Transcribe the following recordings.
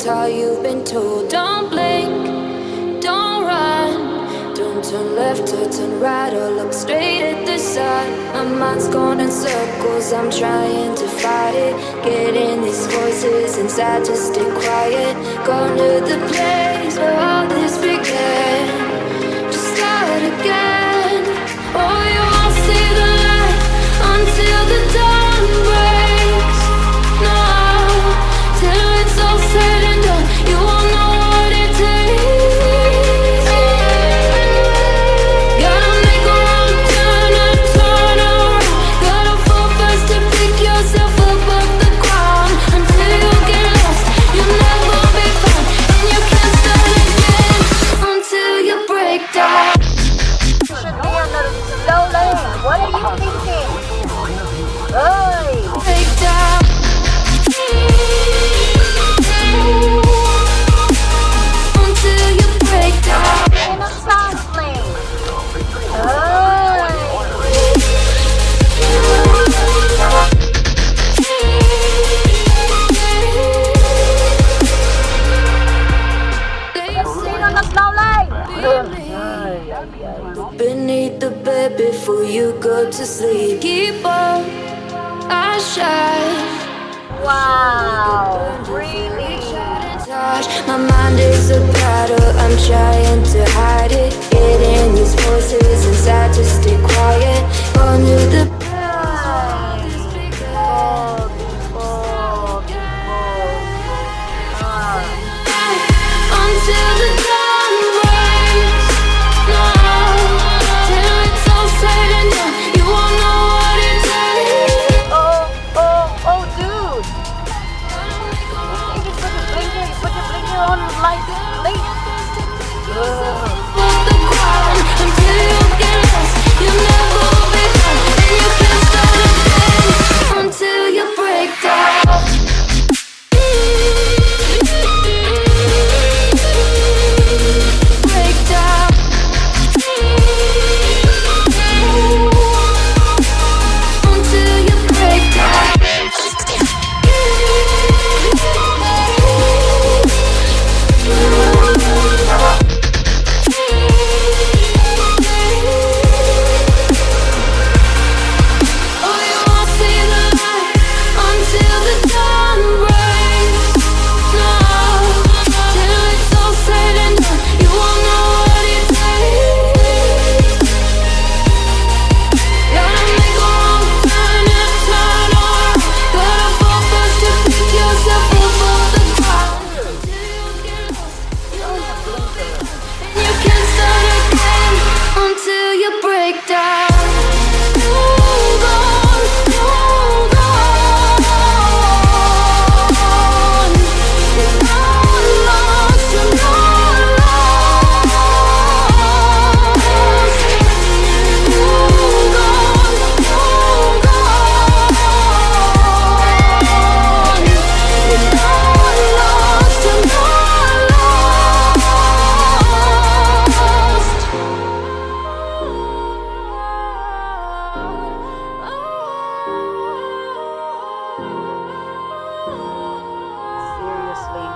how you've been told. Don't blink, don't run, don't turn left or turn right or look straight at the sun. My mind's going in circles, I'm trying to fight it. Getting these voices inside to stay quiet. Going to the place where all this began. Just start again. Oh, you won't see the light until the dawn breaks. No, till it's all said and done, you won't know what it takes. Gotta make a wrong turn and turn around. Gotta fall fast to pick yourself up off the ground. Until you get lost, you'll never be found. And you can't start again until you break down. Should be on the slow lane. What are you thinking? Oy! Break down. Until you break down. In a fast lane. Oy! Sit on the slow lane. Beneath the bed before you go to sleep. Keep on, I shine. Wow, really? My mind is a battle, I'm trying to hide it. Getting these voices inside to stay quiet. Under the until the dawn breaks. No, till it's all said and done, you won't know what it takes. Oh, dude. You put your blinker on like late. Off the ground until you get lost, you'll never be found. And you can't start again until you break down. Break down. Until you break down. Oh, you won't see the light until the dawn breaks. No, till it's all said and done, you won't know what it takes. Gotta make a wrong turn and turn around. Gotta fall fast to pick yourself up off the ground. Until you get lost, you'll never be found. And you can't start again until you break down. Hold on, hold on. You're not lost, you're not lost. Hold on, hold on. You're not lost, you're not Seriously.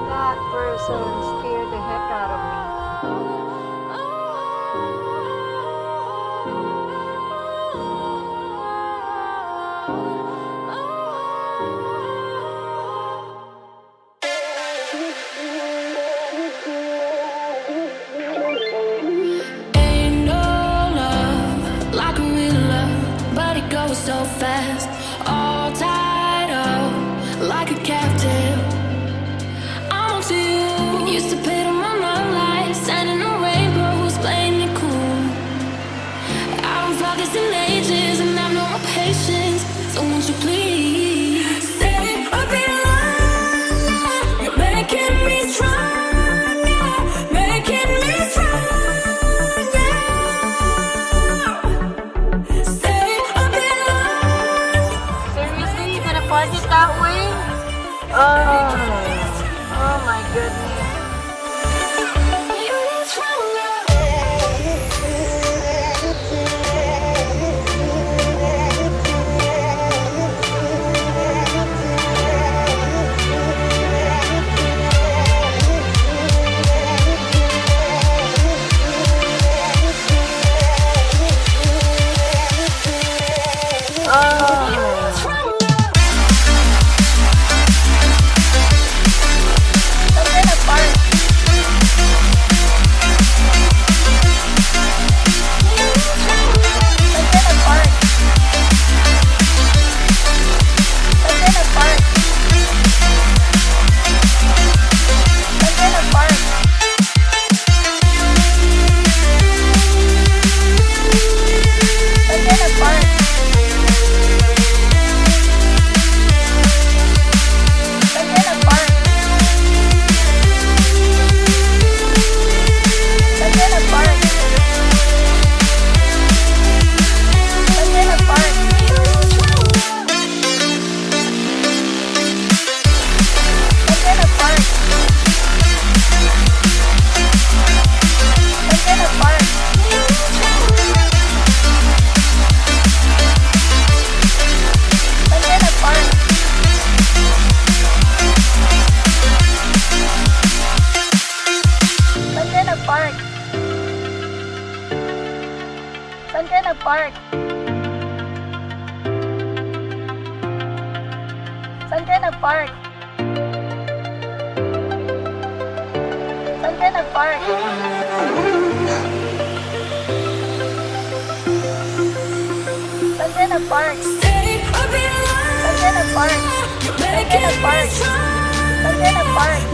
That person scared the heck out of me. Ain't no love like a real love, but it goes so fast. All tied up like a captive. I'm on to you. Used to pay on my love life, sending the rainbows, playing it cool. I haven't felt this in ages, and I've no more patience. So won't you please stay a bit longer? You're making me stronger, making me stronger. Stay a bit longer. nag-park? Saan ka nag-park? Saan ka nag-park? Saan ka nag-park? Saan ka nag-park? Saan ka nag-park? Saan ka nag-park?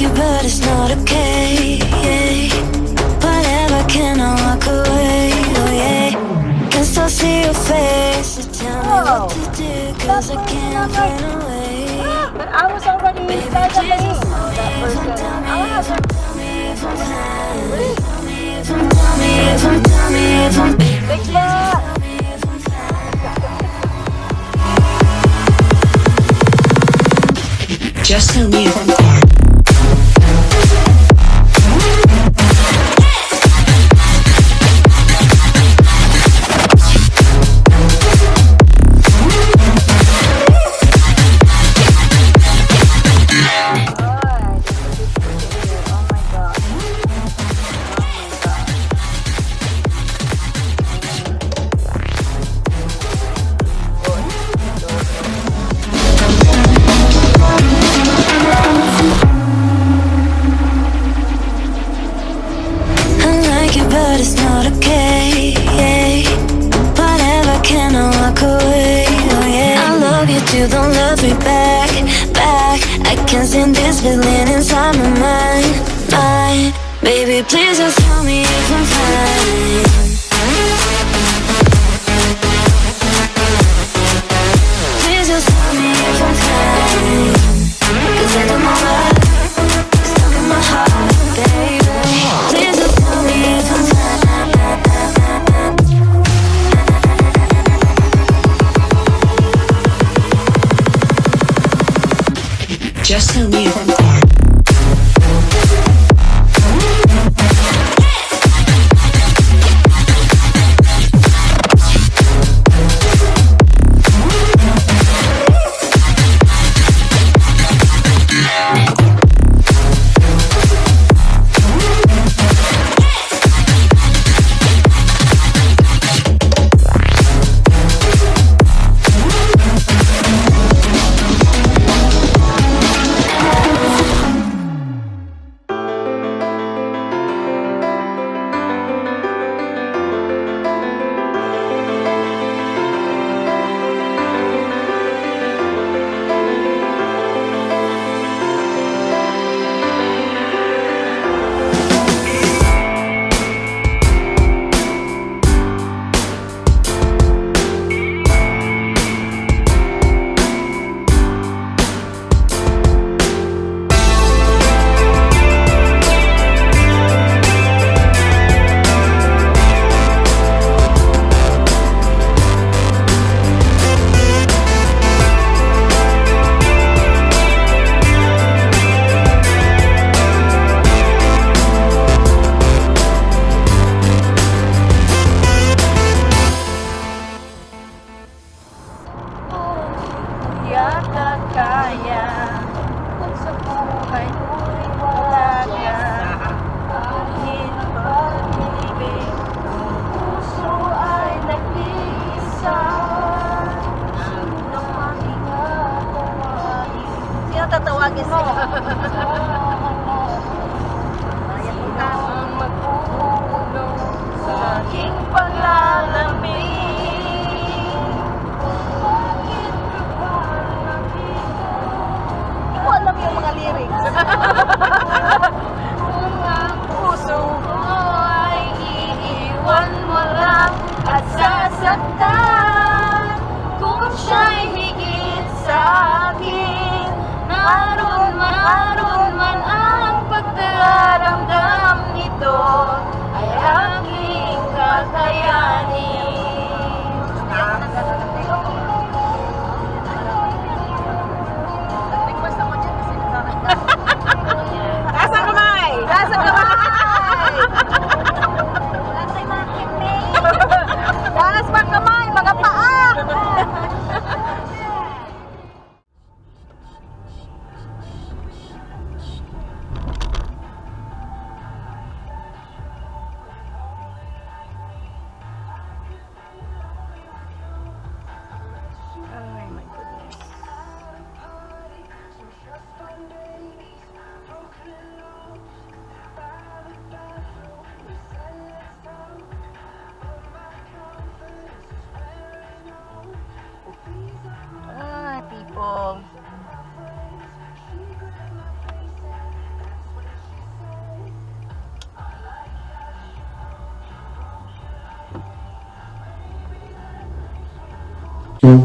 But it's not okay. Whatever, can I walk away? Oh yeah. Can still see your face. So tell me what to do, cause I can't run away. But I was already inside the lane. Oh, that person. Tell me if I'm fine. Tell me if I'm Big Mac. Just tell me if I'm but it's not okay. Whatever, can I walk away? Oh yeah. I love you too, don't love me back. I can't stand this feeling inside my mind. Baby, please just tell me if I'm fine. Please just tell me if I'm fine. Cause I don't know why it's stuck in my heart, baby. Please just tell me if I'm fine. just tell me if I'm Sorry.